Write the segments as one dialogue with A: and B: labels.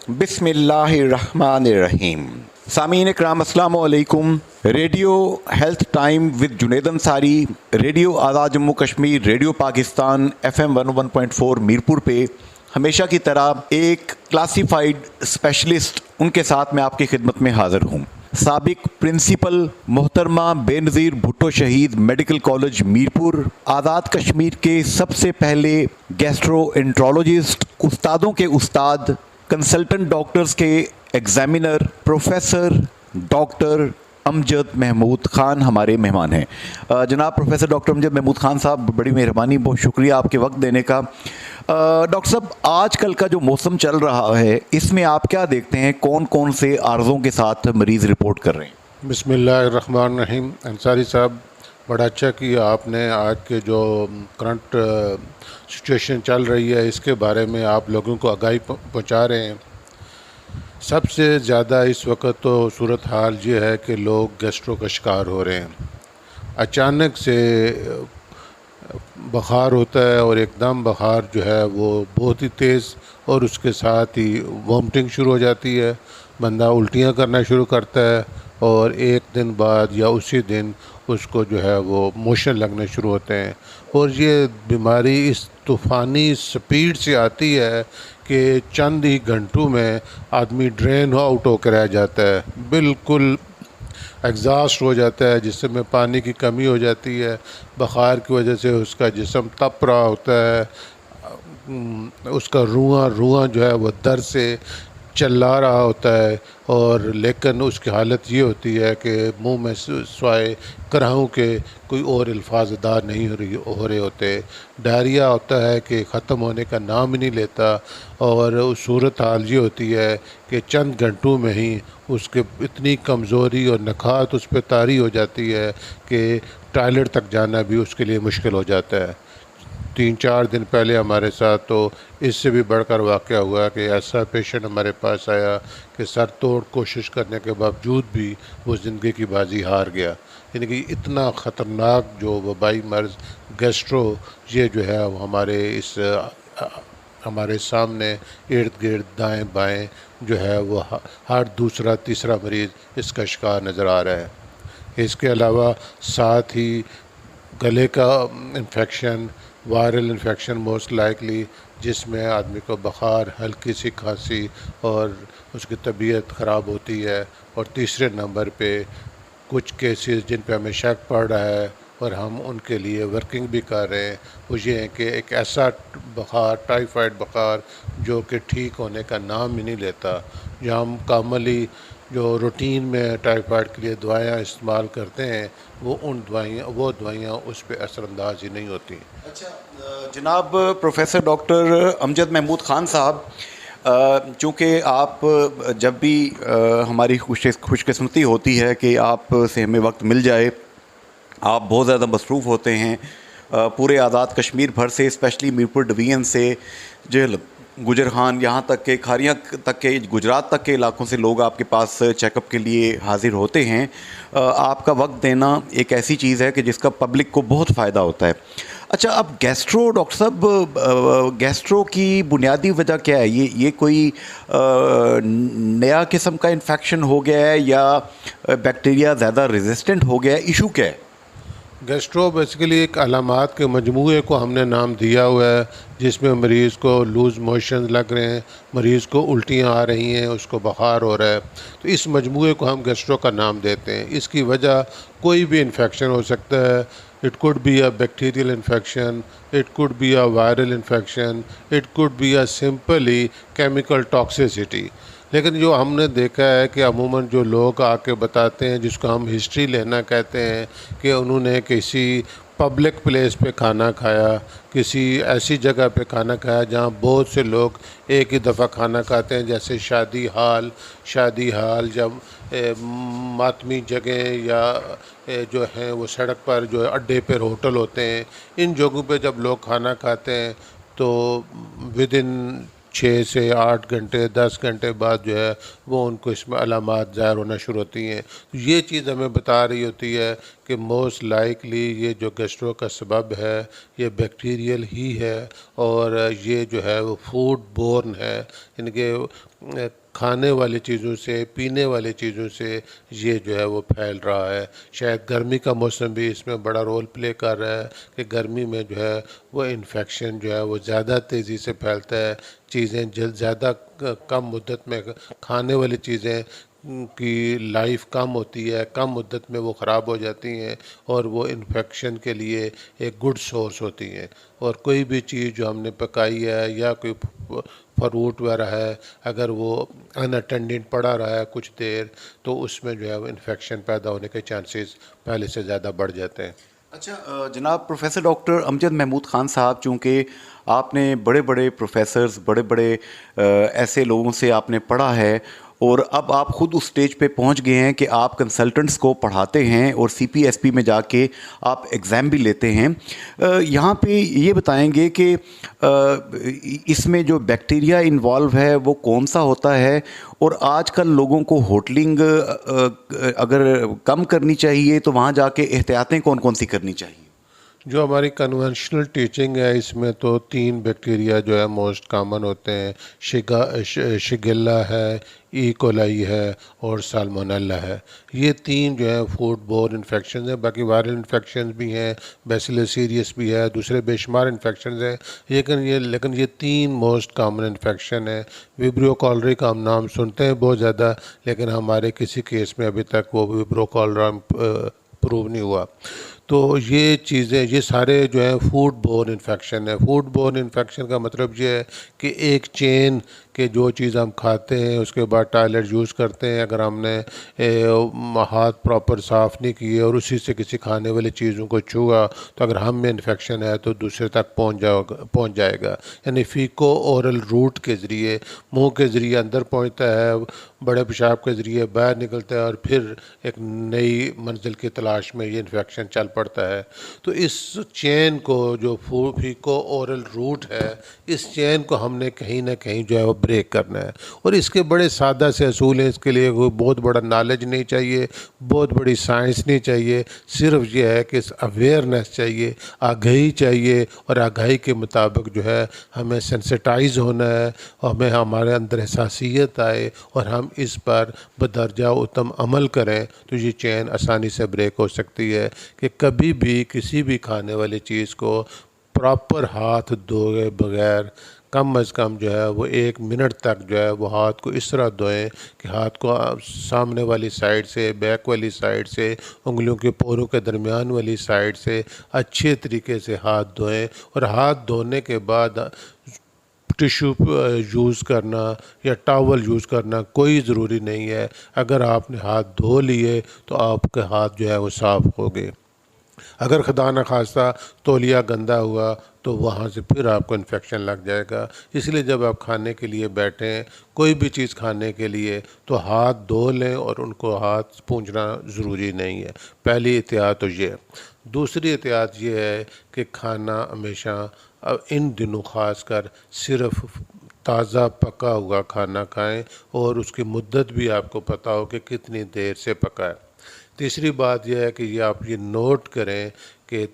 A: بسم اللہ الرحمن الرحیم. سامعین اکرام السلام علیکم. Radio health time with Junaid Ansari, radio Azad Jammu Kashmir, radio Pakistan FM 101.4 Mirpur پہ ہمیشہ کی طرح ایک کلاسیفائیڈ اسپیشلسٹ ان کے ساتھ میں آپ کی خدمت میں حاضر ہوں. سابق پرنسپل محترمہ بے نظیر بھٹو شہید میڈیکل کالج میرپور، آزاد کشمیر کے سب سے پہلے گیسٹرو انٹرولوجسٹ، استادوں کے استاد، کنسلٹنٹ ڈاکٹرز کے ایگزامینر، پروفیسر ڈاکٹر امجد محمود خان ہمارے مہمان ہیں. جناب پروفیسر ڈاکٹر امجد محمود خان صاحب، بڑی مہربانی، بہت شکریہ آپ کے وقت دینے کا. ڈاکٹر صاحب، آج کل کا جو موسم چل رہا ہے اس میں آپ کیا دیکھتے ہیں، کون کون سے عارضوں کے ساتھ مریض رپورٹ کر رہے ہیں؟
B: بسم اللہ الرحمن الرحیم. انصاری صاحب، بڑا اچھا کیا آپ نے، آج کے جو کرنٹ سچویشن چل رہی ہے اس کے بارے میں آپ لوگوں کو آگاہی پہنچا رہے ہیں. سب سے زیادہ اس وقت تو صورتحال یہ ہے کہ لوگ گیسٹرو کا شکار ہو رہے ہیں. اچانک سے بخار ہوتا ہے اور ایک دم بخار جو ہے وہ بہت ہی تیز، اور اس کے ساتھ ہی وامٹنگ شروع ہو جاتی ہے، بندہ الٹیاں کرنا شروع کرتا ہے، اور ایک دن بعد یا اسی دن اس کو جو ہے وہ موشن لگنے شروع ہوتے ہیں. اور یہ بیماری اس طوفانی سپیڈ سے آتی ہے کہ چند ہی گھنٹوں میں آدمی ڈرین آؤٹ ہو کے رہ جاتا ہے، بالکل ایگزاسٹ ہو جاتا ہے، جسم میں پانی کی کمی ہو جاتی ہے. بخار کی وجہ سے اس کا جسم تپ رہا ہوتا ہے، اس کا روواں جو ہے وہ درد سے چلا رہا ہوتا ہے، اور لیکن اس کی حالت یہ ہوتی ہے کہ منہ میں سوائے کراہوں کے کوئی اور الفاظ ادا نہیں ہو رہے ہوتے. ڈائریا ہوتا ہے کہ ختم ہونے کا نام ہی نہیں لیتا، اور صورت حال یہ ہوتی ہے کہ چند گھنٹوں میں ہی اس کے اتنی کمزوری اور نکھات اس پہ طاری ہو جاتی ہے کہ ٹوائلٹ تک جانا بھی اس کے لیے مشکل ہو جاتا ہے. 3-4 دن پہلے ہمارے ساتھ تو اس سے بھی بڑھ کر واقعہ ہوا کہ ایسا پیشنٹ ہمارے پاس آیا کہ سر توڑ کوشش کرنے کے باوجود بھی وہ زندگی کی بازی ہار گیا. یعنی کہ اتنا خطرناک جو وبائی مرض گیسٹرو، یہ جو ہے وہ ہمارے سامنے ارد گرد دائیں بائیں جو ہے وہ ہر دوسرا تیسرا مریض اس کا شکار نظر آ رہا ہے. اس کے علاوہ ساتھ ہی گلے کا infection, viral infection most likely, جس میں آدمی کو بخار، ہلکی سی کھانسی اور اس کی طبیعت خراب ہوتی ہے. اور تیسرے نمبر پہ کچھ کیسز جن پہ ہمیں شک پڑ رہا ہے اور ہم ان کے لیے ورکنگ بھی کر رہے ہیں، وہ یہ ہے کہ ایک ایسا بخار، ٹائیفائڈ بخار، جو کہ ٹھیک ہونے کا نام ہی نہیں لیتا. جو ہم کامنلی جو روٹین میں ٹائیفائڈ کے لیے دوائیاں استعمال کرتے ہیں، وہ دوائیاں اس پہ اثر انداز ہی نہیں ہوتی.
A: اچھا جناب پروفیسر ڈاکٹر امجد محمود خان صاحب، چونکہ آپ جب بھی ہماری خوش قسمتی ہوتی ہے کہ آپ سے ہمیں وقت مل جائے، آپ بہت زیادہ مصروف ہوتے ہیں. پورے آزاد کشمیر بھر سے، اسپیشلی میرپور ڈویژن سے، جہل، گجرہان، یہاں تک کہ کھاریاں تک کے، گجرات تک کے علاقوں سے لوگ آپ کے پاس چیک اپ کے لیے حاضر ہوتے ہیں. آپ کا وقت دینا ایک ایسی چیز ہے کہ جس کا پبلک کو بہت فائدہ ہوتا ہے. اچھا، اب گیسٹرو، ڈاکٹر صاحب، گیسٹرو کی بنیادی وجہ کیا ہے؟ یہ کوئی نیا قسم کا انفیکشن ہو گیا ہے یا بیکٹیریا زیادہ ریزسٹنٹ ہو گیا ہے؟ ایشو کیا ہے؟
B: گیسٹرو بیسیکلی ایک علامات کے مجموعے کو ہم نے نام دیا ہوا ہے، جس میں مریض کو لوز موشن لگ رہے ہیں، مریض کو الٹیاں آ رہی ہیں، اس کو بخار ہو رہا ہے. تو اس مجموعے کو ہم گیسٹرو کا نام دیتے ہیں. اس کی وجہ کوئی بھی انفیکشن ہو سکتا ہے. It could be a bacterial infection, it could be a viral infection, it could be a simply chemical toxicity. لیکن جو ہم نے دیکھا ہے کہ عموماً جو لوگ آ کے بتاتے ہیں، جس کو ہم ہسٹری لینا کہتے ہیں، کہ انہوں نے کسی پبلک پلیس پہ کھانا کھایا، کسی ایسی جگہ پہ کھانا کھایا جہاں بہت سے لوگ ایک ہی دفعہ کھانا کھاتے ہیں، جیسے شادی ہال جب ماتمی جگہیں یا جو ہیں وہ سڑک پر جو اڈے پر ہوٹل ہوتے ہیں، ان جگہوں پہ جب لوگ کھانا کھاتے ہیں تو ودن 6 سے 8 گھنٹے 10 گھنٹے بعد جو ہے وہ ان کو اس میں علامات ظاہر ہونا شروع ہوتی ہیں. یہ چیز ہمیں بتا رہی ہوتی ہے کہ موسٹ لائکلی یہ جو گیسٹرو کا سبب ہے یہ بیکٹیریل ہی ہے، اور یہ جو ہے وہ فوڈ بورن ہے، ان کے کھانے والی چیزوں سے، پینے والی چیزوں سے یہ جو ہے وہ پھیل رہا ہے۔ شاید گرمی کا موسم بھی اس میں بڑا رول پلے کر رہا ہے کہ گرمی میں جو ہے وہ انفیکشن جو ہے وہ زیادہ تیزی سے پھیلتا ہے، چیزیں زیادہ کم مدت میں، کھانے والی چیزیں کی لائف کم ہوتی ہے، کم مدت میں وہ خراب ہو جاتی ہیں، اور وہ انفیکشن کے لیے ایک گڈ سورس ہوتی ہیں۔ اور کوئی بھی چیز جو ہم نے پکائی ہے یا کوئی فروٹ وغیرہ ہے، اگر وہ ان اٹینڈنٹ پڑا رہا ہے کچھ دیر، تو اس میں جو ہے وہ انفیکشن پیدا ہونے کے چانسز پہلے سے زیادہ بڑھ جاتے ہیں۔
A: اچھا جناب پروفیسر ڈاکٹر امجد محمود خان صاحب، چونکہ آپ نے بڑے بڑے پروفیسرز، بڑے بڑے ایسے لوگوں سے آپ نے پڑھا ہے، اور اب آپ خود اس سٹیج پہ پہنچ گئے ہیں کہ آپ کنسلٹنٹس کو پڑھاتے ہیں اور سی پی ایس پی میں جا کے آپ ایگزام بھی لیتے ہیں۔ یہاں پہ یہ بتائیں گے کہ اس میں جو بیکٹیریا انوالو ہے وہ کون سا ہوتا ہے، اور آج کل لوگوں کو ہوٹلنگ اگر کم کرنی چاہیے تو وہاں جا کے احتیاطیں کون کون سی کرنی چاہیے؟
B: جو ہماری کنونشنل ٹیچنگ ہے اس میں تو 3 بیکٹیریا جو ہے موسٹ کامن ہوتے ہیں، شگیلا ہے، ای کولائی ہے، اور سالمونیلا ہے۔ یہ 3 جو ہے فوڈ بورن انفیکشنز ہیں، باقی وائرل انفیکشنز بھی ہیں، بیسیلس سیریس بھی ہے، دوسرے بے شمار انفیکشنز ہیں، لیکن یہ 3 موسٹ کامن انفیکشن ہیں۔ ویبریو کالری کا ہم نام سنتے ہیں بہت زیادہ، لیکن ہمارے کسی کیس میں ابھی تک وہ ویبریو کالرا پروو نہیں ہوا۔ تو یہ چیزیں، یہ سارے جو ہیں فوڈ بورن انفیکشن ہے۔ فوڈ بورن انفیکشن کا مطلب یہ ہے کہ ایک چین کہ جو چیز ہم کھاتے ہیں اس کے بعد ٹوائلٹ یوز کرتے ہیں، اگر ہم نے ہاتھ پراپر صاف نہیں کیے اور اسی سے کسی کھانے والی چیزوں کو چھوا تو اگر ہم میں انفیکشن ہے تو دوسرے تک پہنچ جائے گا، یعنی فیکو اورل روٹ کے ذریعے، منہ کے ذریعے اندر پہنچتا ہے، بڑے پیشاب کے ذریعے باہر نکلتا ہے، اور پھر ایک نئی منزل کی تلاش میں یہ انفیکشن چل پڑتا ہے۔ تو اس چین کو جو فیکو اورل روٹ ہے، اس چین کو ہم نے کہیں نہ کہیں جو ہے وہ بریک کرنا ہے، اور اس کے بڑے سادہ سے اصول ہیں۔ اس کے لیے کوئی بہت بڑا نالج نہیں چاہیے، بہت بڑی سائنس نہیں چاہیے، صرف یہ ہے کہ اویئرنیس چاہیے، آگہی چاہیے، اور آگہی کے مطابق جو ہے ہمیں سینسٹائز ہونا ہے، اور ہمیں ہمارے اندر حساسیت آئے اور ہم اس پر بدرجہ اتم عمل کریں تو یہ چین آسانی سے بریک ہو سکتی ہے کہ کبھی بھی کسی بھی کھانے والی چیز کو پراپر ہاتھ دھوئے بغیر کم از کم جو ہے وہ 1 منٹ تک جو ہے وہ ہاتھ کو اس طرح دھوئیں کہ ہاتھ کو سامنے والی سائڈ سے، بیک والی سائڈ سے، انگلیوں کے پوروں کے درمیان والی سائڈ سے اچھے طریقے سے ہاتھ دھوئیں، اور ہاتھ دھونے کے بعد ٹیشو یوز کرنا یا ٹاول یوز کرنا کوئی ضروری نہیں ہے۔ اگر آپ نے ہاتھ دھو لیے تو آپ کے ہاتھ جو ہے وہ صاف ہو گئے۔ اگر خدا نخواستہ تولیہ گندا ہوا تو وہاں سے پھر آپ کو انفیکشن لگ جائے گا۔ اس لیے جب آپ کھانے کے لیے بیٹھیں، کوئی بھی چیز کھانے کے لیے، تو ہاتھ دھو لیں، اور ان کو ہاتھ پونچھنا ضروری نہیں ہے۔ پہلی احتیاط تو یہ ہے۔ دوسری احتیاط یہ ہے کہ کھانا ہمیشہ ان دنوں خاص کر صرف تازہ پکا ہوا کھانا کھائیں، اور اس کی مدت بھی آپ کو پتہ ہو کہ کتنی دیر سے پکا ہے۔ تیسری بات یہ ہے کہ یہ آپ یہ نوٹ کریں کہ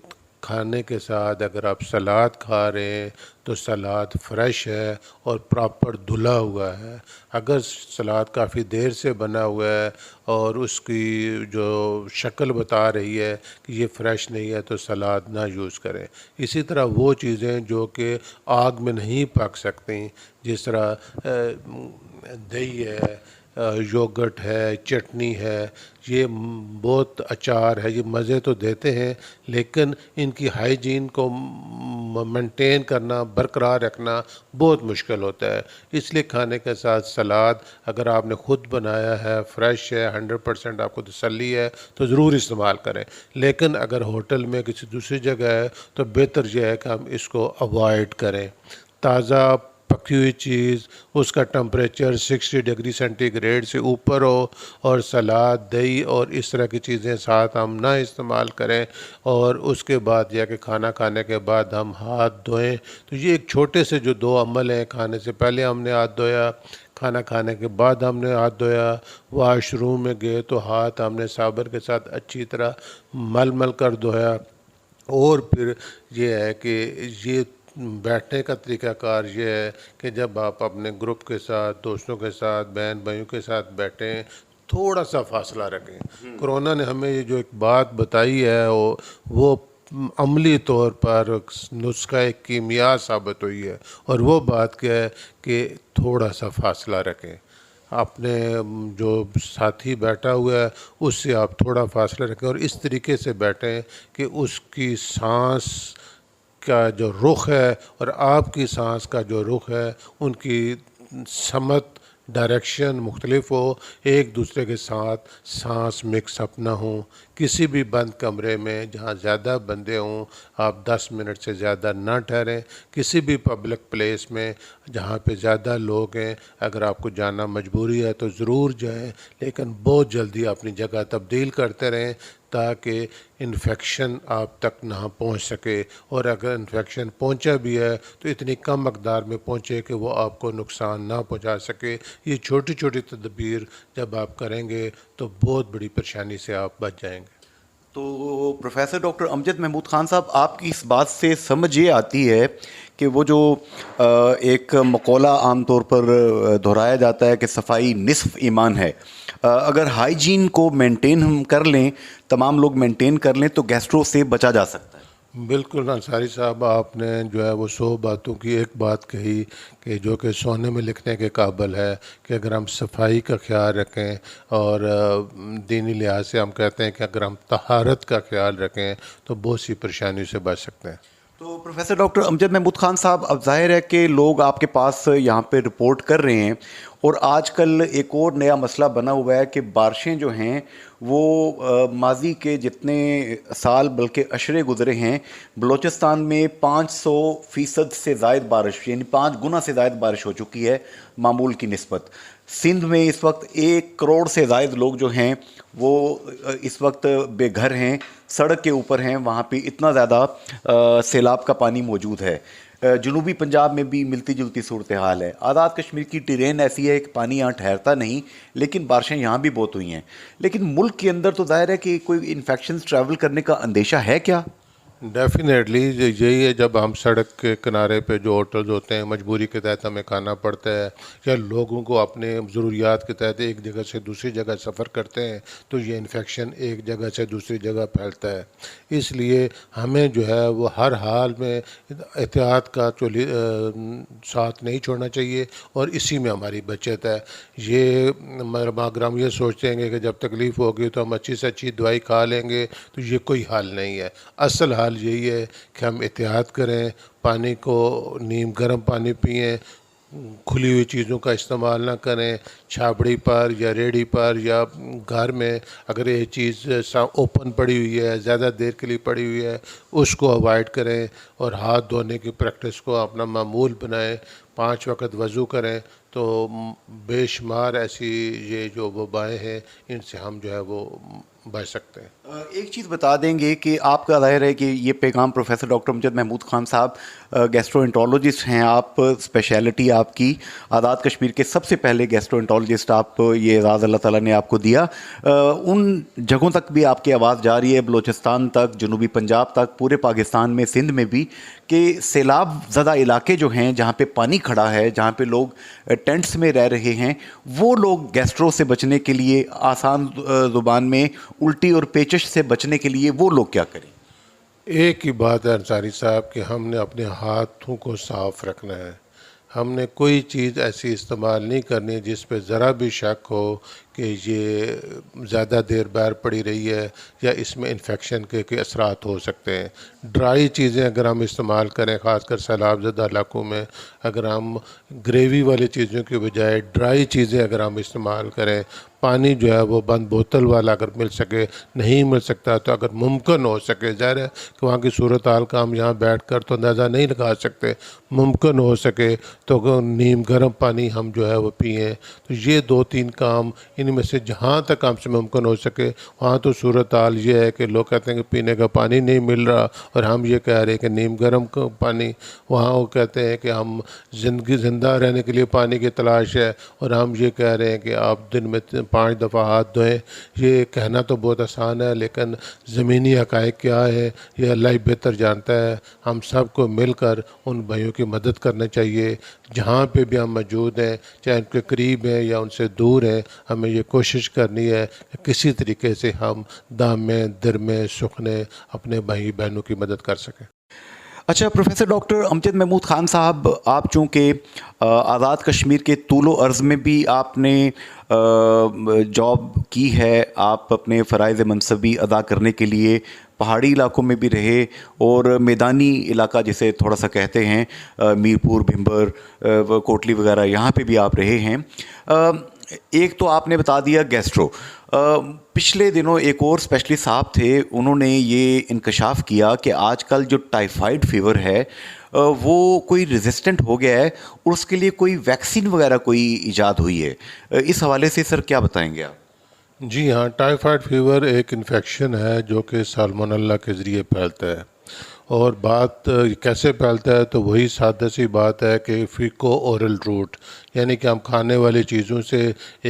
B: کھانے کے ساتھ اگر آپ سلاد کھا رہے ہیں تو سلاد فریش ہے اور پراپر دھلا ہوا ہے۔ اگر سلاد کافی دیر سے بنا ہوا ہے اور اس کی جو شکل بتا رہی ہے کہ یہ فریش نہیں ہے تو سلاد نہ یوز کریں۔ اسی طرح وہ چیزیں جو کہ آگ میں نہیں پک سکتی، جس طرح دہی ہے، یوگرٹ ہے، چٹنی ہے، یہ بہت اچار ہے، یہ مزے تو دیتے ہیں لیکن ان کی ہائیجین کو مینٹین کرنا، برقرار رکھنا بہت مشکل ہوتا ہے۔ اس لیے کھانے کے ساتھ سلاد اگر آپ نے خود بنایا ہے، فریش ہے، 100% آپ کو تسلی ہے تو ضرور استعمال کریں، لیکن اگر ہوٹل میں کسی دوسری جگہ ہے تو بہتر یہ ہے کہ ہم اس کو اوائڈ کریں۔ تازہ پکی ہوئی چیز، اس کا ٹمپریچر 60 ڈگری سینٹی گریڈ سے اوپر ہو، اور سلاد، دہی اور اس طرح کی چیزیں ساتھ ہم نہ استعمال کریں، اور اس کے بعد یا کہ کھانا کھانے کے بعد ہم ہاتھ دھوئیں۔ تو یہ ایک چھوٹے سے جو 2 عمل ہیں، کھانے سے پہلے ہم نے ہاتھ دھویا، کھانا کھانے کے بعد ہم نے ہاتھ دھویا، واش روم میں گئے تو ہاتھ ہم نے صابن کے ساتھ اچھی طرح مل مل کر دھویا. اور پھر یہ ہے کہ یہ بیٹھنے کا طریقہ کار یہ ہے کہ جب آپ اپنے گروپ کے ساتھ، دوستوں کے ساتھ، بہن بھائیوں کے ساتھ بیٹھیں تھوڑا سا فاصلہ رکھیں. کرونا نے ہمیں یہ جو ایک بات بتائی ہے وہ عملی طور پر نسخہ کیمیا ثابت ہوئی ہے، اور وہ بات کیا ہے کہ تھوڑا سا فاصلہ رکھیں. اپنے جو ساتھی بیٹھا ہوا ہے اس سے آپ تھوڑا فاصلہ رکھیں، اور اس طریقے سے بیٹھیں کہ اس کی سانس کا جو رخ ہے اور آپ کی سانس کا جو رخ ہے ان کی سمت ڈائریکشن مختلف ہو، ایک دوسرے کے ساتھ سانس مکس اپ نہ ہوں. کسی بھی بند کمرے میں جہاں زیادہ بندے ہوں آپ 10 منٹ سے زیادہ نہ ٹھہریں. کسی بھی پبلک پلیس میں جہاں پہ زیادہ لوگ ہیں اگر آپ کو جانا مجبوری ہے تو ضرور جائیں، لیکن بہت جلدی اپنی جگہ تبدیل کرتے رہیں تاکہ انفیکشن آپ تک نہ پہنچ سکے، اور اگر انفیکشن پہنچا بھی ہے تو اتنی کم مقدار میں پہنچے کہ وہ آپ کو نقصان نہ پہنچا سکے. یہ چھوٹی چھوٹی تدبیر جب آپ کریں گے تو بہت بڑی پریشانی سے آپ بچ جائیں گے.
A: تو پروفیسر ڈاکٹر امجد محمود خان صاحب، آپ کی اس بات سے سمجھ یہ آتی ہے کہ وہ جو ایک مقولہ عام طور پر دہرایا جاتا ہے کہ صفائی نصف ایمان ہے، اگر ہائیجین کو مینٹین ہم کر لیں، تمام لوگ مینٹین کر لیں تو گیسٹرو سے بچا جا سکتا ہے.
B: بالکل انصاری صاحب، آپ نے جو ہے وہ 100 باتوں کی ایک بات کہی کہ جو کہ سونے میں لکھنے کے قابل ہے، کہ اگر ہم صفائی کا خیال رکھیں اور دینی لحاظ سے ہم کہتے ہیں کہ اگر ہم طہارت کا خیال رکھیں تو بہت سی پریشانیوں سے بچ سکتے ہیں.
A: تو پروفیسر ڈاکٹر امجد محمود خان صاحب، اب ظاہر ہے کہ لوگ آپ کے پاس یہاں پہ رپورٹ کر رہے ہیں، اور آج کل ایک اور نیا مسئلہ بنا ہوا ہے کہ بارشیں جو ہیں وہ ماضی کے جتنے سال بلکہ عشرے گزرے ہیں، بلوچستان میں 500% سے زائد بارش، یعنی 5 گنا سے زائد بارش ہو چکی ہے معمول کی نسبت. سندھ میں اس وقت 1 کروڑ سے زائد لوگ جو ہیں وہ اس وقت بے گھر ہیں، سڑک کے اوپر ہیں، وہاں پہ اتنا زیادہ سیلاب کا پانی موجود ہے. جنوبی پنجاب میں بھی ملتی جلتی صورتحال ہے. آزاد کشمیر کی ٹیرین ایسی ہے کہ پانی یہاں ٹھہرتا نہیں، لیکن بارشیں یہاں بھی بہت ہوئی ہیں. لیکن ملک کے اندر تو ظاہر ہے کہ کوئی انفیکشنز ٹریول کرنے کا اندیشہ ہے کیا؟
B: ڈیفینیٹلی یہی ہے، جب ہم سڑک کے کنارے پہ جو ہوٹلز ہوتے ہیں مجبوری کے تحت ہمیں کھانا پڑتا ہے، یا لوگوں کو اپنے ضروریات کے تحت ایک جگہ سے دوسری جگہ سفر کرتے ہیں تو یہ انفیکشن ایک جگہ سے دوسری جگہ پھیلتا ہے. اس لیے ہمیں جو ہے وہ ہر حال میں احتیاط کا ساتھ نہیں چھوڑنا چاہیے، اور اسی میں ہماری بچت ہے. یہ اگر ہم یہ سوچتے ہیں کہ جب تکلیف ہوگی تو ہم اچھی سے اچھی دوائی کھا لیں گے تو یہ کوئی حل نہیں ہے. اصل حال یہی ہے کہ ہم احتیاط کریں، پانی کو نیم گرم پانی پئیں، کھلی ہوئی چیزوں کا استعمال نہ کریں. چھابڑی پر یا ریڑھی پر یا گھر میں اگر یہ چیز اوپن پڑی ہوئی ہے، زیادہ دیر کے لیے پڑی ہوئی ہے، اس کو اوائڈ کریں، اور ہاتھ دھونے کی پریکٹس کو اپنا معمول بنائیں. 5 وقت وضو کریں تو بے شمار ایسی یہ جو وبائیں ہیں ان سے ہم جو ہے وہ بچ سکتے ہیں.
A: ایک چیز بتا دیں گے کہ آپ کا ظاہر ہے کہ یہ پیغام پروفیسر ڈاکٹر امجد محمود خان صاحب گیسٹرو انٹرولوجسٹ ہیں، آپ اسپیشلٹی آپ کی آزاد کشمیر کے سب سے پہلے گیسٹرو انٹرولوجسٹ، آپ یہ اعزاز اللہ تعالیٰ نے آپ کو دیا. ان جگہوں تک بھی آپ کی آواز جا رہی ہے، بلوچستان تک، جنوبی پنجاب تک، پورے پاکستان میں، سندھ میں بھی، کہ سیلاب زدہ علاقے جو ہیں جہاں پہ پانی کھڑا ہے، جہاں پہ لوگ ٹینٹس میں رہ رہے ہیں، وہ لوگ گیسٹرو سے بچنے کے لیے، آسان زبان میں الٹی اور پیچش سے بچنے کے لیے وہ لوگ کیا کریں؟
B: ایک ہی بات ہے انصاری صاحب کہ ہم نے اپنے ہاتھوں کو صاف رکھنا ہے. ہم نے کوئی چیز ایسی استعمال نہیں کرنی جس پہ ذرا بھی شک ہو کہ یہ زیادہ دیر باہر پڑی رہی ہے یا اس میں انفیکشن کے اثرات ہو سکتے ہیں. ڈرائی چیزیں اگر ہم استعمال کریں، خاص کر سیلاب زدہ علاقوں میں، اگر ہم گریوی والی چیزوں کی بجائے ڈرائی چیزیں اگر ہم استعمال کریں، پانی جو ہے وہ بند بوتل والا اگر مل سکے، نہیں مل سکتا تو اگر ممکن ہو سکے، ظاہر ہے کہ وہاں کی صورتحال کا ہم یہاں بیٹھ کر تو اندازہ نہیں لگا سکتے، ممکن ہو سکے تو نیم گرم پانی ہم جو ہے وہ پئیں. تو یہ 2-3 کام ان میں سے جہاں تک ہم سے ممکن ہو سکے. وہاں تو صورتحال یہ ہے کہ لوگ کہتے ہیں کہ پینے کا پانی نہیں مل رہا، اور ہم یہ کہہ رہے ہیں کہ نیم گرم پانی. وہاں وہ کہتے ہیں کہ ہم زندہ رہنے کے لیے پانی کی تلاش ہے، اور ہم یہ کہہ رہے ہیں کہ آپ دن میں 5 دفعہ ہاتھ دھوئیں. یہ کہنا تو بہت آسان ہے، لیکن زمینی حقائق کیا ہے یہ اللہ ہی بہتر جانتا ہے. ہم سب کو مل کر ان بھائیوں کی مدد کرنا چاہیے جہاں پہ بھی ہم موجود ہیں، چاہے ان کے قریب ہیں یا ان سے دور ہیں. ہمیں یہ کوشش کرنی ہے کہ کسی طریقے سے ہم دام میں در میں سکھنے اپنے بھائی بہنوں کی مدد کر سکیں.
A: اچھا پروفیسر ڈاکٹر امجد محمود خان صاحب، آپ چونکہ آزاد کشمیر کے طول و عرض میں بھی آپ نے جاب کی ہے، آپ اپنے فرائض منصبی ادا کرنے کے لیے پہاڑی علاقوں میں بھی رہے، اور میدانی علاقہ جسے تھوڑا سا کہتے ہیں میرپور، بھمبر، کوٹلی وغیرہ، یہاں پہ بھی آپ رہے ہیں. ایک تو آپ نے بتا دیا گیسٹرو. پچھلے دنوں ایک اور اسپیشلسٹ صاحب تھے، انہوں نے یہ انکشاف کیا کہ آج کل جو ٹائیفائڈ فیور ہے وہ کوئی ریزسٹنٹ ہو گیا ہے، اور اس کے لیے کوئی ویکسین وغیرہ کوئی ایجاد ہوئی ہے. اس حوالے سے سر کیا بتائیں گے آپ؟
B: جی ہاں، ٹائیفائڈ فیور ایک انفیکشن ہے جو کہ سالمونیلا کے ذریعے پھیلتا ہے. اور بات کیسے پھیلتا ہے تو وہی سادہ سی بات ہے کہ فیکو اورل روٹ، یعنی کہ ہم کھانے والی چیزوں سے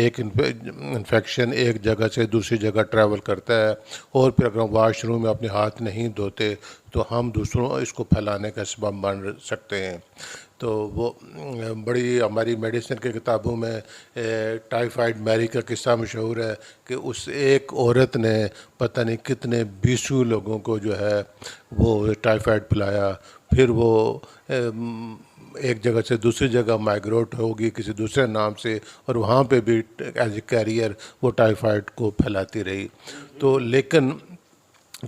B: ایک انفیکشن ایک جگہ سے دوسری جگہ ٹریول کرتا ہے، اور پھر اگر ہم واش روم میں اپنے ہاتھ نہیں دھوتے تو ہم دوسروں اس کو پھیلانے کا سبب بن سکتے ہیں. تو وہ بڑی ہماری میڈیسن کی کتابوں میں ٹائیفائڈ میری کا قصہ مشہور ہے کہ اس ایک عورت نے پتہ نہیں کتنے 20 لوگوں کو جو ہے وہ ٹائیفائڈ پلایا. پھر وہ ایک جگہ سے دوسری جگہ مائگریٹ ہوگی کسی دوسرے نام سے، اور وہاں پہ بھی ایز اے کیریئر وہ ٹائیفائڈ کو پھیلاتی رہی. تو لیکن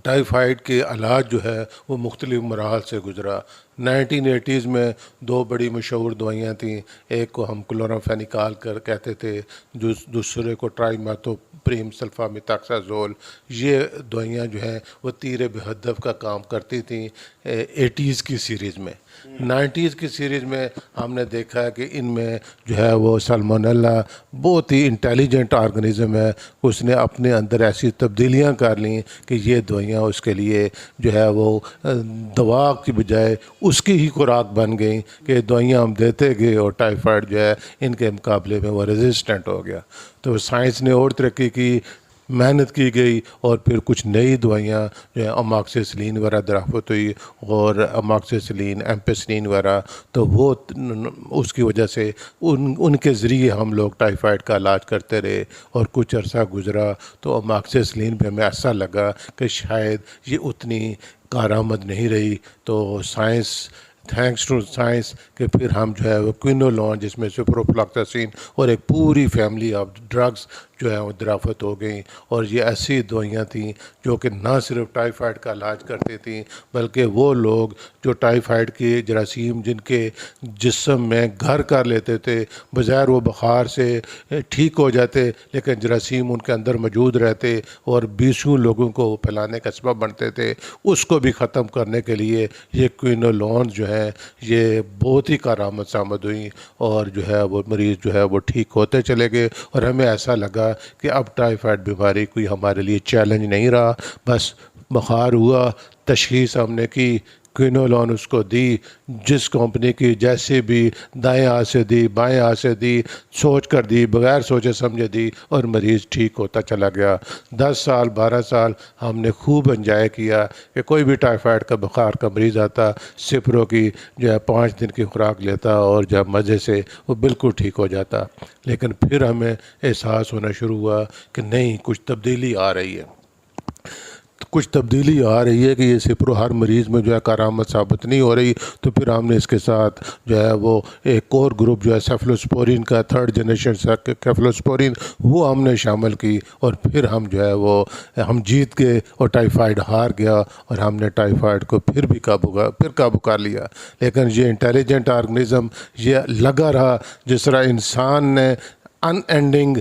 B: ٹائیفائڈ کے علاج جو ہے وہ مختلف مراحل سے گزرا. 1980s میں 2 بڑی مشہور دوائیاں تھیں، ایک کو ہم کلورامفینیکال کہتے تھے، دوسرے کو ٹرائیمیتھوپریم سلفامیتاکسازول. یہ دوائیاں جو ہیں وہ تیر بہدف کا کام کرتی تھیں 80s کی سیریز میں. 90s کی سیریز میں ہم نے دیکھا ہے کہ ان میں جو ہے وہ سالمونیلا بہت ہی انٹیلیجنٹ آرگنزم ہے، اس نے اپنے اندر ایسی تبدیلیاں کر لیں کہ یہ دوائیاں اس کے لیے جو ہے وہ دوا کی بجائے اس کی ہی خوراک بن گئیں کہ دوائیاں ہم دیتے گئے، اور ٹائیفائڈ جو ہے ان کے مقابلے میں وہ ریزسٹنٹ ہو گیا. تو سائنس نے اور ترقی کی، محنت کی گئی، اور پھر کچھ نئی دوائیاں جو ہیں اماکسیسلین وغیرہ دریافت ہوئی، اور اماکسیسلین، ایمپیسلین وغیرہ. تو وہ اس کی وجہ سے ان کے ذریعے ہم لوگ ٹائیفائڈ کا علاج کرتے رہے. اور کچھ عرصہ گزرا تو اماکسیسلین پہ ہمیں ایسا لگا کہ شاید یہ اتنی کارآمد نہیں رہی. تو تھینکس ٹو سائنس کہ پھر ہم جو ہے وہ کوئنولون، جس میں سے پروفلاکساسین اور ایک پوری فیملی آف ڈرگس جو ہے وہ دریافت ہو گئیں. اور یہ ایسی دوائیاں تھیں جو کہ نہ صرف ٹائیفائڈ کا علاج کرتی تھیں، بلکہ وہ لوگ جو ٹائیفائڈ کے جراثیم جن کے جسم میں گھر کر لیتے تھے، بظاہر وہ بخار سے ٹھیک ہو جاتے لیکن جراثیم ان کے اندر موجود رہتے اور 20 لوگوں کو پھیلانے کا سبب بنتے تھے، اس کو بھی ختم کرنے کے لیے یہ کوئنولون جو ہے یہ بہت ہی کارآمد ثابت ہوئی. اور جو ہے وہ مریض جو ہے وہ ٹھیک ہوتے چلے گئے. اور ہمیں ایسا لگا کہ اب ٹائیفائڈ بیماری کوئی ہمارے لیے چیلنج نہیں رہا. بس بخار ہوا، تشخیص ہم نے کی، کوئنولون اس کو دی، جس کمپنی کی جیسے بھی دائیں ہاتھ سے دی، بائیں ہاتھ سے دی، سوچ کر دی، بغیر سوچے سمجھے دی، اور مریض ٹھیک ہوتا چلا گیا. 10 سال 12 سال ہم نے خوب انجوائے کیا کہ کوئی بھی ٹائیفائڈ کا بخار کا مریض آتا، سپرو کی جو ہے 5 دن کی خوراک لیتا اور جب مزے سے وہ بالکل ٹھیک ہو جاتا. لیکن پھر ہمیں احساس ہونا شروع ہوا کہ نہیں، کچھ تبدیلی آ رہی ہے. کچھ تبدیلی آ رہی ہے کہ یہ سپرو ہر مریض میں جو ہے کارآمد ثابت نہیں ہو رہی. تو پھر ہم نے اس کے ساتھ جو ہے وہ ایک اور گروپ جو ہے سیفلوسپورین کا 3rd جنریشن سیفلوسپورین وہ ہم نے شامل کی. اور پھر ہم جو ہے وہ ہم جیت گئے اور ٹائیفائڈ ہار گیا اور ہم نے ٹائیفائڈ کو پھر قابو کر لیا. لیکن یہ انٹیلیجنٹ آرگنزم یہ لگا رہا، جس طرح انسان نے ان اینڈنگ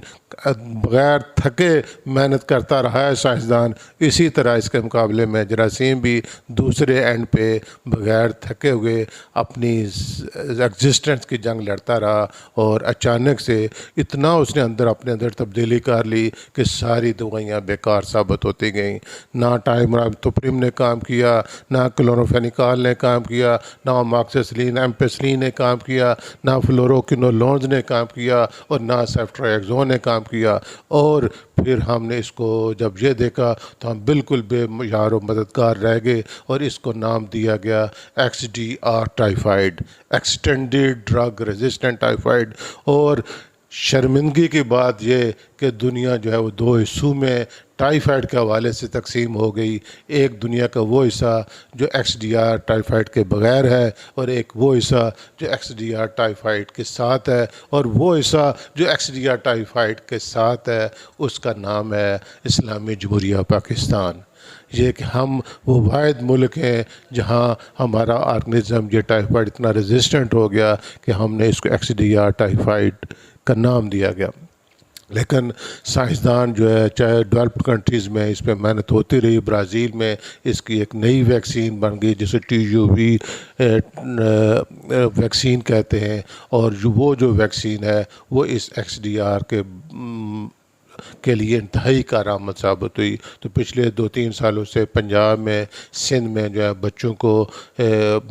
B: بغیر تھکے محنت کرتا رہا ہے سائنسدان، اسی طرح اس کے مقابلے میں جراثیم بھی دوسرے اینڈ پہ بغیر تھکے ہوئے اپنی ایگزسٹنس کی جنگ لڑتا رہا، اور اچانک سے اتنا اس نے اپنے اندر تبدیلی کر لی کہ ساری دوائیاں بیکار ثابت ہوتی گئیں۔ نہ ٹائمرابتوپرم نے کام کیا، نہ کلورامفینیکال نے کام کیا، نہ اماکسیسلین ایمپیسلین نے کام کیا، نہ فلوروکینولونز نے کام کیا، اور نہ سیفٹرایکزون نے کام کیا۔ اور پھر ہم نے اس کو جب یہ دیکھا تو ہم بالکل بے یار و مددگار رہ گئے، اور اس کو نام دیا گیا XDR typhoid, extended drug resistant typhoid. اور شرمندگی کی بات یہ کہ دنیا جو ہے وہ دو حصوں میں ٹائیفائڈ کے حوالے سے تقسیم ہو گئی۔ ایک دنیا کا وہ حصہ جو XDR ٹائیفائڈ کے بغیر ہے، اور ایک وہ حصہ جو XDR ٹائیفائڈ کے ساتھ ہے، اور وہ حصہ جو XDR ٹائیفائڈ کے ساتھ ہے اس کا نام ہے اسلامی جمہوریہ پاکستان۔ یہ کہ ہم وہ واحد ملک ہیں جہاں ہمارا آرگنزم یہ ٹائیفائڈ اتنا ریزسٹنٹ ہو گیا کہ ہم نے اس کو XDR ٹائیفائڈ کا نام دیا گیا۔ لیکن سائنسدان جو ہے چاہے ڈیولپڈ کنٹریز میں اس پہ محنت ہوتی رہی۔ برازیل میں اس کی ایک نئی ویکسین بن گئی جسے TUV ویکسین کہتے ہیں، اور وہ جو ویکسین ہے وہ اس XDR کے لیے انتہائی کارآمد ثابت ہوئی۔ تو پچھلے 2-3 سالوں سے پنجاب میں، سندھ میں جو ہے بچوں کو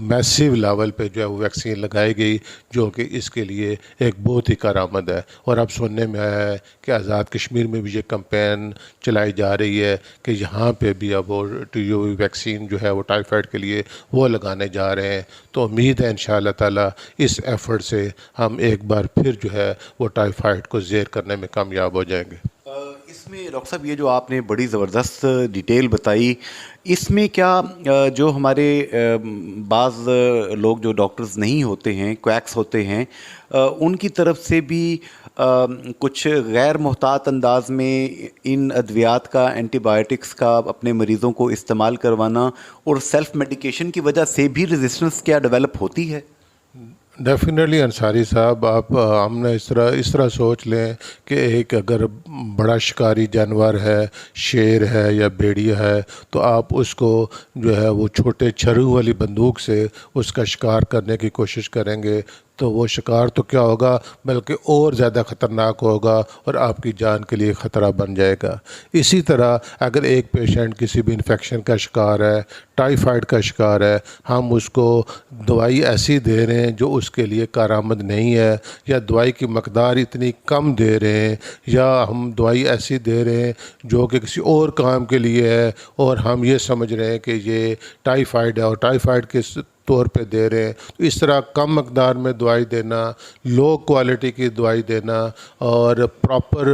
B: میسیو لیول پہ جو ہے وہ ویکسین لگائی گئی، جو کہ اس کے لیے ایک بہت ہی کارآمد ہے۔ اور اب سننے میں آیا ہے کہ آزاد کشمیر میں بھی یہ کمپین چلائی جا رہی ہے کہ یہاں پہ بھی اب وہ TUV ویکسین جو ہے وہ ٹائیفائڈ کے لیے وہ لگانے جا رہے ہیں۔ تو امید ہے انشاءاللہ تعالیٰ اس ایفرٹ سے ہم ایک بار پھر جو ہے وہ ٹائیفائڈ کو زیر کرنے میں کامیاب ہو جائیں گے۔
A: اس میں ڈاکٹر صاحب یہ جو آپ نے بڑی زبردست ڈیٹیل بتائی، اس میں کیا جو ہمارے بعض لوگ جو ڈاکٹرز نہیں ہوتے ہیں، کویکس ہوتے ہیں، ان کی طرف سے بھی کچھ غیر محتاط انداز میں ان ادویات کا، اینٹی بایوٹکس کا اپنے مریضوں کو استعمال کروانا، اور سیلف میڈیکیشن کی وجہ سے بھی ریزسٹنس کیا ڈیولپ ہوتی ہے؟
B: ڈیفینیٹلی انصاری صاحب، ہم نے اس طرح سوچ لیں کہ ایک اگر بڑا شکاری جانور ہے، شیر ہے یا بھیڑیا ہے، تو آپ اس کو جو ہے وہ چھوٹے چھرو والی بندوق سے اس کا شکار کرنے کی کوشش کریں گے تو وہ شکار تو کیا ہوگا بلکہ اور زیادہ خطرناک ہوگا اور آپ کی جان کے لیے خطرہ بن جائے گا۔ اسی طرح اگر ایک پیشنٹ کسی بھی انفیکشن کا شکار ہے، ٹائیفائڈ کا شکار ہے، ہم اس کو دوائی ایسی دے رہے ہیں جو اس کے لیے کارآمد نہیں ہے، یا دوائی کی مقدار اتنی کم دے رہے ہیں، یا ہم دوائی ایسی دے رہے ہیں جو کہ کسی اور کام کے لیے ہے، اور ہم یہ سمجھ رہے ہیں کہ یہ ٹائیفائڈ ہے اور ٹائیفائڈ کے طور پہ دے رہے ہیں، تو اس طرح کم مقدار میں دوائی دینا، لو کوالٹی کی دوائی دینا، اور پراپر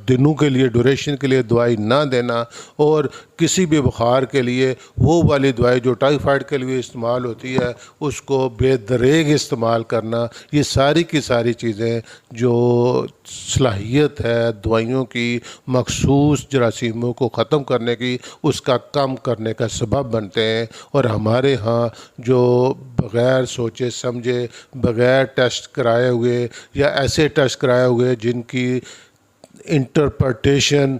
B: دنوں کے لیے، ڈوریشن کے لیے دوائی نہ دینا، اور کسی بھی بخار کے لیے وہ والی دوائی جو ٹائیفائڈ کے لیے استعمال ہوتی ہے اس کو بے دریغ استعمال کرنا، یہ ساری کی ساری چیزیں جو صلاحیت ہے دوائیوں کی مخصوص جراثیموں کو ختم کرنے کی، اس کا کم کرنے کا سبب بنتے ہیں۔ اور ہمارے ہاں جو بغیر سوچے سمجھے، بغیر ٹیسٹ کرائے ہوئے، یا ایسے ٹیسٹ کرائے ہوئے جن کی انٹرپریٹیشن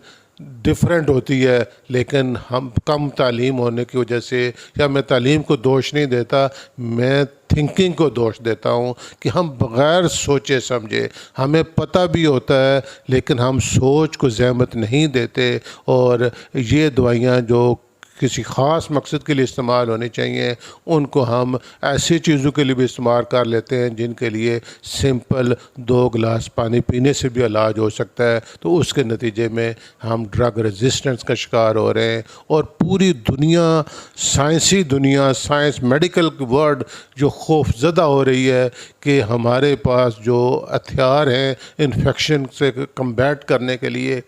B: ڈفرینٹ ہوتی ہے، لیکن ہم کم تعلیم ہونے کی وجہ سے، یا میں تعلیم کو دوش نہیں دیتا، میں تھنکنگ کو دوش دیتا ہوں کہ ہم بغیر سوچے سمجھے، ہمیں پتہ بھی ہوتا ہے لیکن ہم سوچ کو زحمت نہیں دیتے، اور یہ دوائیاں جو کسی خاص مقصد کے لیے استعمال ہونی چاہیے ان کو ہم ایسی چیزوں کے لیے بھی استعمال کر لیتے ہیں جن کے لیے سمپل 2 گلاس پانی پینے سے بھی علاج ہو سکتا ہے، تو اس کے نتیجے میں ہم ڈرگ ریزسٹنس کا شکار ہو رہے ہیں۔ اور پوری دنیا، سائنسی دنیا، سائنس میڈیکل ورلڈ جو خوف زدہ ہو رہی ہے کہ ہمارے پاس جو ہتھیار ہیں انفیکشن سے کمبیٹ کرنے کے لیے،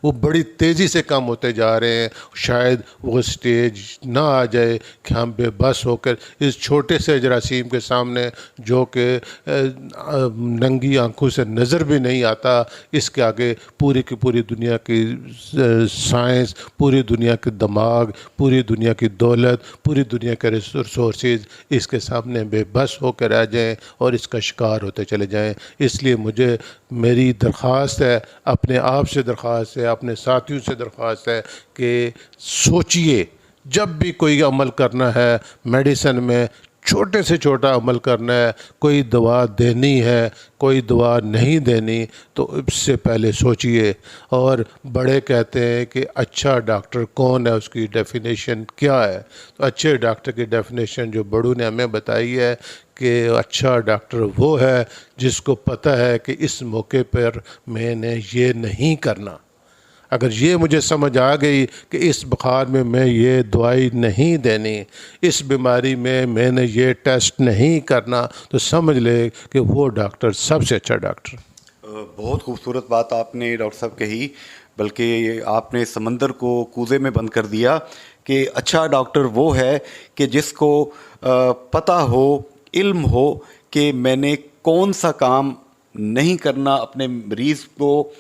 B: وہ بڑی تیزی سے کم ہوتے جا رہے ہیں. شاید وہ سٹیج نہ آ جائے کہ ہم بے بس ہو کر اس چھوٹے سے جراثیم کے سامنے جو کہ ننگی آنکھوں سے نظر بھی نہیں آتا, اس کے آگے پوری کی پوری دنیا کی سائنس, پوری دنیا کے دماغ, پوری دنیا کی دولت, پوری دنیا کے ریسورسز اس کے سامنے بے بس ہو کر رہ جائیں اور اس کا شکار ہوتے چلے جائیں. اس لیے میری درخواست ہے, اپنے آپ سے درخواست ہے, اپنے ساتھیوں سے درخواست ہے کہ سوچئے, جب بھی کوئی عمل کرنا ہے میڈیسن میں, چھوٹے سے چھوٹا عمل کرنا ہے, کوئی دوا دینی ہے, کوئی دوا نہیں دینی, تو اس سے پہلے سوچئے. اور بڑے کہتے ہیں کہ اچھا ڈاکٹر کون ہے, اس کی ڈیفینیشن کیا ہے. تو اچھے ڈاکٹر کی ڈیفینیشن جو بڑوں نے ہمیں بتائی ہے کہ اچھا ڈاکٹر وہ ہے جس کو پتہ ہے کہ اس موقع پر میں نے یہ نہیں کرنا. اگر یہ مجھے سمجھ آ گئی کہ اس بخار میں یہ دوائی نہیں دینی, اس بیماری میں نے یہ ٹیسٹ نہیں کرنا, تو سمجھ لے کہ وہ ڈاکٹر سب سے اچھا ڈاکٹر.
A: بہت خوبصورت بات آپ نے ڈاکٹر صاحب کہی, بلکہ آپ نے سمندر کو کوزے میں بند کر دیا کہ اچھا ڈاکٹر وہ ہے کہ جس کو پتہ ہو, علم ہو کہ میں نے کون سا کام نہیں کرنا, اپنے مریض کو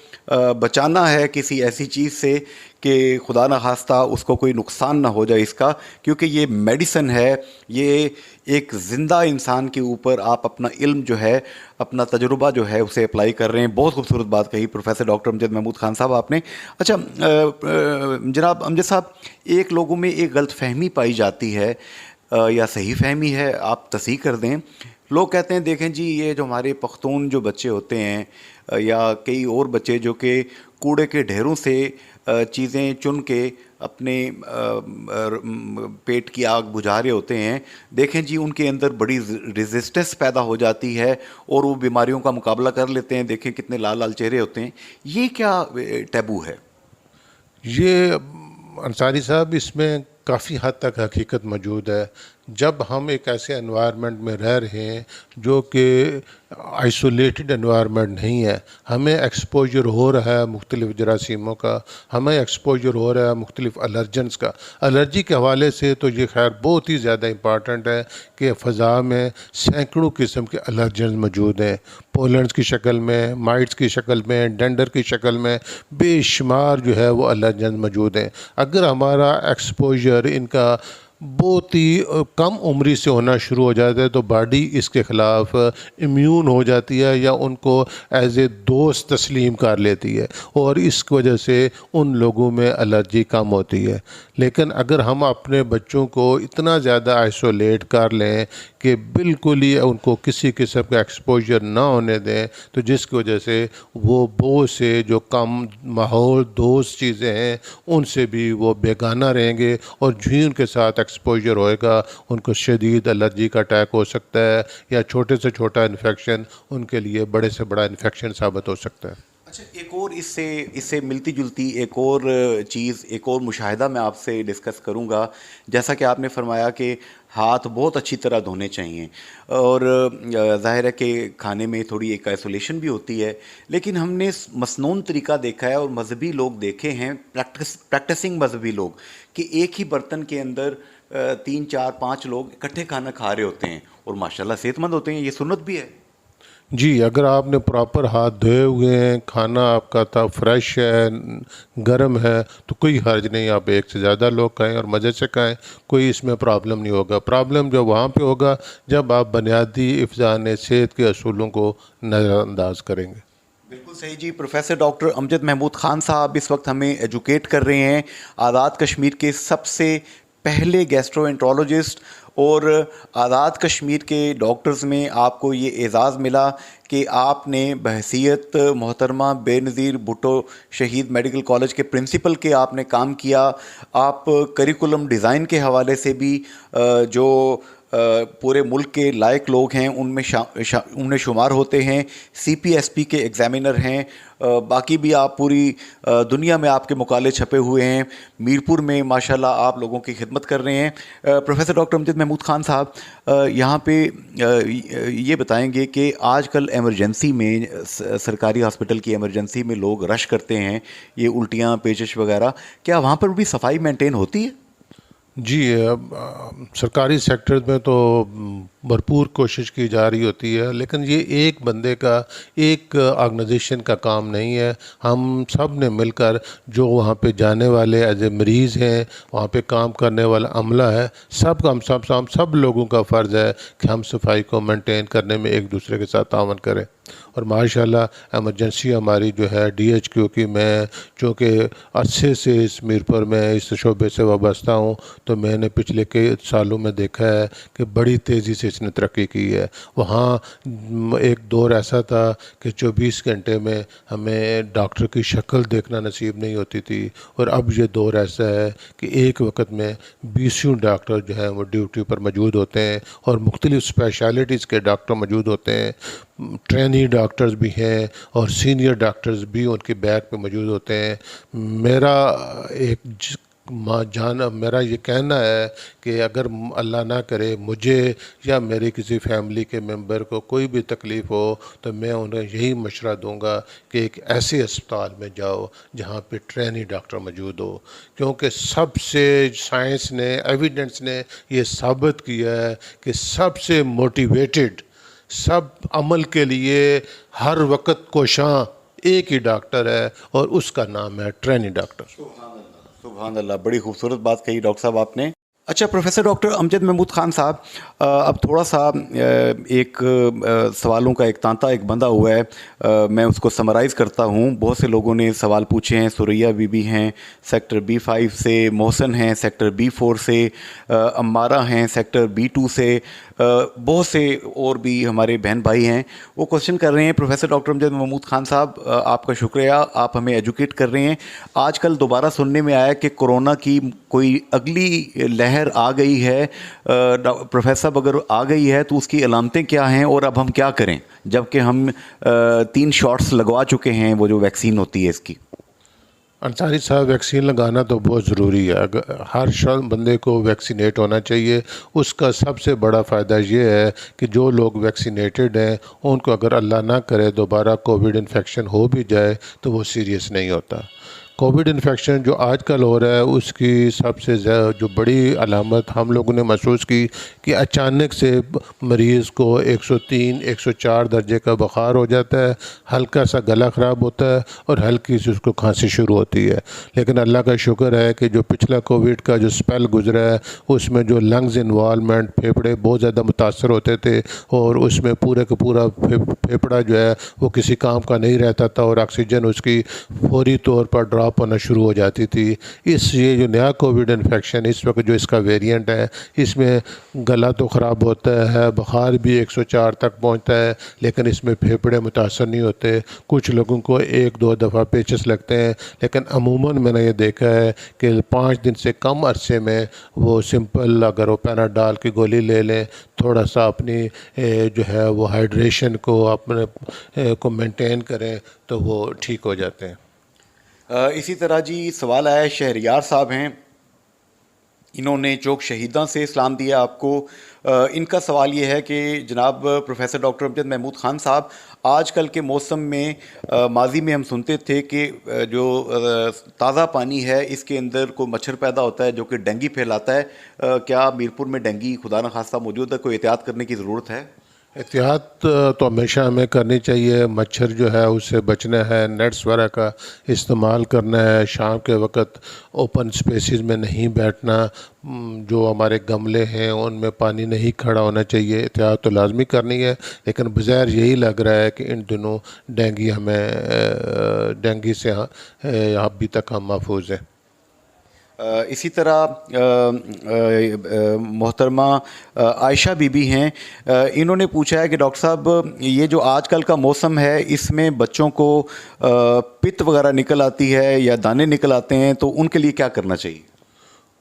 A: بچانا ہے کسی ایسی چیز سے کہ خدا نہ خواستہ اس کو کوئی نقصان نہ ہو جائے اس کا, کیونکہ یہ میڈیسن ہے, یہ ایک زندہ انسان کے اوپر آپ اپنا علم جو ہے, اپنا تجربہ جو ہے اسے اپلائی کر رہے ہیں. بہت خوبصورت بات کہی پروفیسر ڈاکٹر امجد محمود خان صاحب آپ نے. اچھا جناب امجد صاحب, ایک لوگوں میں ایک غلط فہمی پائی جاتی ہے یا صحیح فہمی ہے, آپ تصحیح کر دیں. لوگ کہتے ہیں دیکھیں جی یہ جو ہمارے پختون جو بچے ہوتے ہیں یا کئی اور بچے جو کہ کوڑے کے ڈھیروں سے چیزیں چن کے اپنے پیٹ کی آگ بجھا رہے ہوتے ہیں, دیکھیں جی ان کے اندر بڑی ریزسٹنس پیدا ہو جاتی ہے اور وہ بیماریوں کا مقابلہ کر لیتے ہیں. دیکھیں کتنے لال لال چہرے ہوتے ہیں. یہ کیا ٹیبو ہے؟
B: یہ انصاری صاحب, اس میں کافی حد تک حقیقت موجود ہے. جب ہم ایک ایسے انوائرمنٹ میں رہ رہے ہیں جو کہ آئسولیٹڈ انوائرمنٹ نہیں ہے, ہمیں ایکسپوجر ہو رہا ہے مختلف جراثیموں کا, ہمیں ایکسپوجر ہو رہا ہے مختلف الرجنس کا. الرجی کے حوالے سے تو یہ خیر بہت ہی زیادہ امپارٹنٹ ہے کہ فضا میں سینکڑوں قسم کے الرجنس موجود ہیں, پولنس کی شکل میں, مائٹس کی شکل میں, ڈینڈر کی شکل میں, بے شمار جو ہے وہ الرجنس موجود ہیں. اگر ہمارا ایکسپوجر ان کا بہت ہی کم عمری سے ہونا شروع ہو جاتا ہے تو باڈی اس کے خلاف امیون ہو جاتی ہے یا ان کو ایز اے دوست تسلیم کر لیتی ہے, اور اس کی وجہ سے ان لوگوں میں الرجی کم ہوتی ہے. لیکن اگر ہم اپنے بچوں کو اتنا زیادہ آئسولیٹ کر لیں کہ بالکل ہی ان کو کسی قسم کا ایکسپوجر نہ ہونے دیں, تو جس کی وجہ سے وہ بہت سے جو کم ماحول دوست چیزیں ہیں ان سے بھی وہ بیگانہ رہیں گے, اور جو ان کے ساتھ ایکسپوجر ہوئے گا ان کو شدید الرجی کا اٹیک ہو سکتا ہے, یا چھوٹے سے چھوٹا انفیکشن ان کے لیے بڑے سے بڑا انفیکشن ثابت ہو سکتا ہے.
A: اچھا, ایک اور اس سے ملتی جلتی ایک اور چیز, ایک اور مشاہدہ میں آپ سے ڈسکس کروں گا. جیسا کہ آپ نے فرمایا کہ ہاتھ بہت اچھی طرح دھونے چاہیے, اور ظاہر ہے کہ کھانے میں تھوڑی ایک آئسولیشن بھی ہوتی ہے, لیکن ہم نے مسنون طریقہ دیکھا ہے اور مذہبی لوگ دیکھے ہیں, پریکٹسنگ مذہبی لوگ, کہ ایک ہی برتن کے اندر 3 4 5 لوگ اکٹھے کھانا کھا رہے ہوتے ہیں اور ماشاءاللہ صحت مند ہوتے ہیں. یہ سنت بھی ہے.
B: جی, اگر آپ نے پراپر ہاتھ دھوئے ہوئے ہیں, کھانا آپ کا تھا فریش ہے, گرم ہے, تو کوئی حرج نہیں, آپ ایک سے زیادہ لوگ کھائیں اور مزے سے کھائیں, کوئی اس میں پرابلم نہیں ہوگا. پرابلم جو وہاں پہ ہوگا جب آپ بنیادی حفظان صحت کے اصولوں کو نظر انداز کریں گے.
A: بالکل صحیح جی. پروفیسر ڈاکٹر امجد محمود خان صاحب اس وقت ہمیں ایجوکیٹ کر رہے ہیں, آزاد کشمیر کے سب سے پہلے گیسٹرو انٹرولوجسٹ, اور آزاد کشمیر کے ڈاکٹرز میں آپ کو یہ اعزاز ملا کہ آپ نے بحیثیت محترمہ بے نظیر بھٹو شہید میڈیکل کالج کے پرنسپل کے آپ نے کام کیا. آپ کریکولم ڈیزائن کے حوالے سے بھی جو پورے ملک کے لائق لوگ ہیں ان میں شمار ہوتے ہیں. CPSP کے ایگزامینر ہیں. باقی بھی آپ پوری دنیا میں آپ کے مقالے چھپے ہوئے ہیں. میرپور میں ماشاءاللہ آپ لوگوں کی خدمت کر رہے ہیں. پروفیسر ڈاکٹر امجد محمود خان صاحب یہاں پہ یہ بتائیں گے کہ آج کل ایمرجنسی میں سرکاری ہاسپٹل کی ایمرجنسی میں لوگ رش کرتے ہیں, یہ الٹیاں پیچش وغیرہ, کیا وہاں پر بھی صفائی مینٹین ہوتی ہے؟
B: جی, سرکاری سیکٹر میں تو بھرپور کوشش کی جا رہی ہوتی ہے, لیکن یہ ایک بندے کا, ایک آرگنائزیشن کا کام نہیں ہے. ہم سب نے مل کر, جو وہاں پہ جانے والے ایز اے مریض ہیں, وہاں پہ کام کرنے والا عملہ ہے, سب لوگوں کا فرض ہے کہ ہم صفائی کو مینٹین کرنے میں ایک دوسرے کے ساتھ تعاون کریں. اور ماشاءاللہ ایمرجنسی ہماری جو ہے DHQ کی, میں چونکہ عرصے سے اس میرپور میں اس شعبے سے وابستہ ہوں, تو میں نے پچھلے کئی سالوں میں دیکھا ہے کہ بڑی تیزی سے اس نے ترقی کی ہے. وہاں ایک دور ایسا تھا کہ 24 گھنٹے میں ہمیں ڈاکٹر کی شکل دیکھنا نصیب نہیں ہوتی تھی, اور اب یہ دور ایسا ہے کہ ایک وقت میں 20 ڈاکٹر جو ہیں وہ ڈیوٹی پر موجود ہوتے ہیں, اور مختلف اسپیشلٹیز کے ڈاکٹر موجود ہوتے ہیں. ٹرینی ڈاکٹرز بھی ہیں اور سینئر ڈاکٹرز بھی ان کے بیک پہ موجود ہوتے ہیں. میرا یہ کہنا ہے کہ اگر اللہ نہ کرے مجھے یا میرے کسی فیملی کے ممبر کو کوئی بھی تکلیف ہو, تو میں انہیں یہی مشورہ دوں گا کہ ایک ایسے اسپتال میں جاؤ جہاں پہ ٹرینی ڈاکٹر موجود ہو, کیونکہ سب سے سائنس نے, ایویڈنس نے یہ ثابت کیا ہے کہ سب سے موٹیویٹڈ, سب عمل کے لیے ہر وقت کوشاں ایک ہی ڈاکٹر ہے, اور اس کا نام ہے ٹرینی ڈاکٹر.
A: سبحان اللہ, بڑی خوبصورت بات کہی ڈاکٹر صاحب آپ نے. اچھا پروفیسر ڈاکٹر امجد محمود خان صاحب, اب تھوڑا سا ایک سوالوں کا ایک تانتا ایک بندھا ہوا ہے, میں اس کو سمرائز کرتا ہوں. بہت سے لوگوں نے سوال پوچھے ہیں. سوریا بی بی ہیں سیکٹر B5 سے, محسن ہیں سیکٹر B4 سے, امارہ ہیں سیکٹر B2 سے, بہت سے اور بھی ہمارے بہن بھائی ہیں. وہ کوشچن کر رہے ہیں پروفیسر ڈاکٹر امجد محمود خان صاحب, آپ کا شکریہ, آپ ہمیں ایجوکیٹ کر رہے ہیں. آج کل دوبارہ سننے میں آیا کہ کورونا کی کوئی اگلی لہر آ گئی ہے. پروفیسر صاحب اگر آ گئی ہے تو اس کی علامتیں کیا ہیں, اور اب ہم کیا کریں جبکہ ہم 3 شاٹس لگوا چکے ہیں, وہ جو ویکسین ہوتی ہے اس کی؟
B: انصاری صاحب, ویکسین لگانا تو بہت ضروری ہے. ہر بندے کو ویکسینیٹ ہونا چاہیے. اس کا سب سے بڑا فائدہ یہ ہے کہ جو لوگ ویکسینیٹڈ ہیں ان کو اگر اللہ نہ کرے دوبارہ کووڈ انفیکشن ہو بھی جائے تو وہ سیریس نہیں ہوتا. کووڈ انفیکشن جو آج کل ہو رہا ہے, اس کی سب سے جو بڑی علامت ہم لوگوں نے محسوس کی کہ اچانک سے مریض کو 103 104 درجے کا بخار ہو جاتا ہے, ہلکا سا گلا خراب ہوتا ہے, اور ہلکی سی اس کو کھانسی شروع ہوتی ہے. لیکن اللہ کا شکر ہے کہ جو پچھلا کووڈ کا جو سپیل گزرا ہے, اس میں جو لنگز انوالومنٹ, پھیپھڑے بہت زیادہ متاثر ہوتے تھے, اور اس میں پورے کا پورا پھیپھڑا جو ہے وہ کسی کام کا نہیں رہتا تھا, اور آکسیجن اس کی فوری طور پر ڈراپ ہونا شروع ہو جاتی تھی. یہ جو نیا کووڈ انفیکشن اس وقت جو اس کا ویریئنٹ ہے, اس میں گلا تو خراب ہوتا ہے, بخار بھی 104 تک پہنچتا ہے, لیکن اس میں پھیپھڑے متاثر نہیں ہوتے. کچھ لوگوں کو 1-2 دفعہ پیچس لگتے ہیں, لیکن عموماً میں نے یہ دیکھا ہے کہ 5 دن سے کم عرصے میں وہ سمپل اگر وہ پیناڈال کی گولی لے لیں, تھوڑا سا اپنی جو ہے وہ ہائیڈریشن کو اپنے کو مینٹین کریں, تو وہ ٹھیک ہو جاتے ہیں.
A: اسی طرح جی سوال آیا, شہریار صاحب ہیں, انہوں نے چوک شہیداں سے اسلام دیا آپ کو. ان کا سوال یہ ہے کہ جناب پروفیسر ڈاکٹر امجد محمود خان صاحب, آج کل کے موسم میں ماضی میں ہم سنتے تھے کہ جو تازہ پانی ہے اس کے اندر کوئی مچھر پیدا ہوتا ہے جو کہ ڈینگی پھیلاتا ہے. کیا میرپور میں ڈینگی خدا نخواستہ موجود ہے؟ کوئی احتیاط کرنے کی ضرورت ہے؟
B: احتیاط تو ہمیشہ ہمیں کرنی چاہیے. مچھر جو ہے اس سے بچنا ہے, نیٹس وغیرہ کا استعمال کرنا ہے. شام کے وقت اوپن سپیسز میں نہیں بیٹھنا, جو ہمارے گملے ہیں ان میں پانی نہیں کھڑا ہونا چاہیے. احتیاط تو لازمی کرنی ہے, لیکن بظاہر یہی لگ رہا ہے کہ ان دنوں ڈینگی سے ابھی تک ہم محفوظ ہیں.
A: اسی طرح محترمہ عائشہ بی بی ہیں, انہوں نے پوچھا ہے کہ ڈاکٹر صاحب یہ جو آج کل کا موسم ہے اس میں بچوں کو پت وغیرہ نکل آتی ہے یا دانے نکل آتے ہیں, تو ان کے لیے کیا کرنا چاہیے؟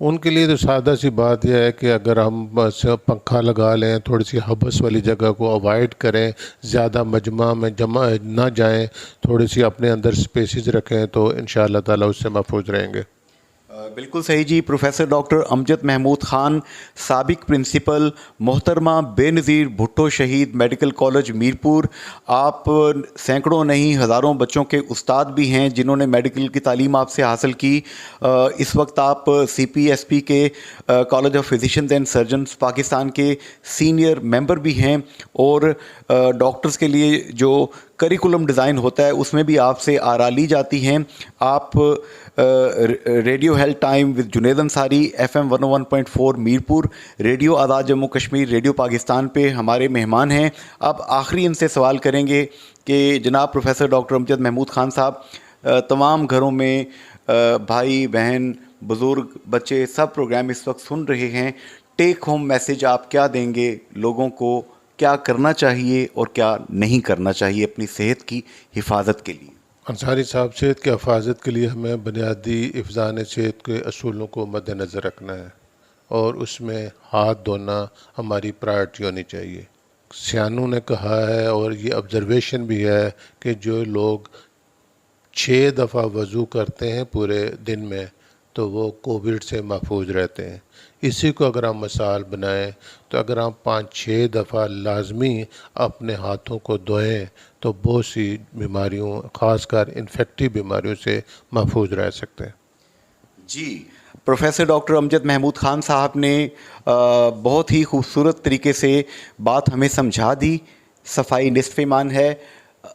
B: ان کے لیے تو سادہ سی بات یہ ہے کہ اگر ہم بس پنکھا لگا لیں، تھوڑی سی حبس والی جگہ کو اوائڈ کریں، زیادہ مجمع میں جمع نہ جائیں، تھوڑی سی اپنے اندر سپیسز رکھیں، تو انشاءاللہ تعالیٰ اس سے محفوظ رہیں گے۔
A: بالکل صحیح جی۔ پروفیسر ڈاکٹر امجد محمود خان، سابق پرنسپل، محترمہ بے نظیر بھٹو شہید میڈیکل کالج میرپور، آپ سینکڑوں نہیں ہزاروں بچوں کے استاد بھی ہیں جنہوں نے میڈیکل کی تعلیم آپ سے حاصل کی۔ اس وقت آپ سی پی ایس پی کے college of physicians and surgeons Pakistan کے سینئر ممبر بھی ہیں، اور ڈاکٹرز کے لیے جو کریکولم ڈیزائن ہوتا ہے اس میں بھی آپ سے آراء لی جاتی ہیں۔ آپ radio health time with Junaid Ansari FM 101.4 Mirpur, radio Azad Jammu Kashmir, radio Pakistan پہ ہمارے مہمان ہیں۔ اب آخری ان سے سوال کریں گے کہ جناب پروفیسر ڈاکٹر امجد محمود خان صاحب، تمام گھروں میں بھائی بہن بزرگ بچے سب پروگرام اس وقت سن رہے ہیں، ٹیک ہوم میسج آپ کیا دیں گے لوگوں کو؟ کیا کرنا چاہیے اور کیا نہیں کرنا چاہیے اپنی صحت کی حفاظت کے لیے؟
B: انصاری صاحب، صحت کی حفاظت کے لیے ہمیں بنیادی حفظان صحت کے اصولوں کو مد نظر رکھنا ہے، اور اس میں ہاتھ دھونا ہماری پرائرٹی ہونی چاہیے۔ سیانوں نے کہا ہے، اور یہ آبزرویشن بھی ہے، کہ جو لوگ 6 دفعہ وضو کرتے ہیں پورے دن میں تو وہ کووڈ سے محفوظ رہتے ہیں۔ اسی کو اگر ہم مثال بنائیں تو اگر ہم 5-6 دفعہ لازمی اپنے ہاتھوں کو دھوئیں تو بہت سی بیماریوں، خاص کر انفیکٹو بیماریوں سے محفوظ رہ سکتے ہیں۔
A: جی، پروفیسر ڈاکٹر امجد محمود خان صاحب نے بہت ہی خوبصورت طریقے سے بات ہمیں سمجھا دی۔ صفائی نصف ایمان ہے۔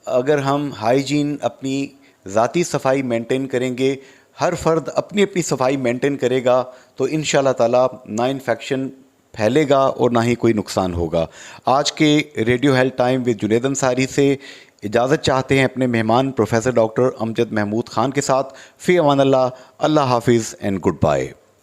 A: اگر ہم ہائیجین، اپنی ذاتی صفائی مینٹین کریں گے، ہر فرد اپنی اپنی صفائی مینٹین کرے گا تو انشاءاللہ تعالیٰ نہ انفیکشن پھیلے گا اور نہ ہی کوئی نقصان ہوگا۔ آج کے radio health time with Junaid Ansari سے اجازت چاہتے ہیں اپنے مہمان پروفیسر ڈاکٹر امجد محمود خان کے ساتھ۔ فی امان اللہ، اللہ حافظ اینڈ گڈ بائے۔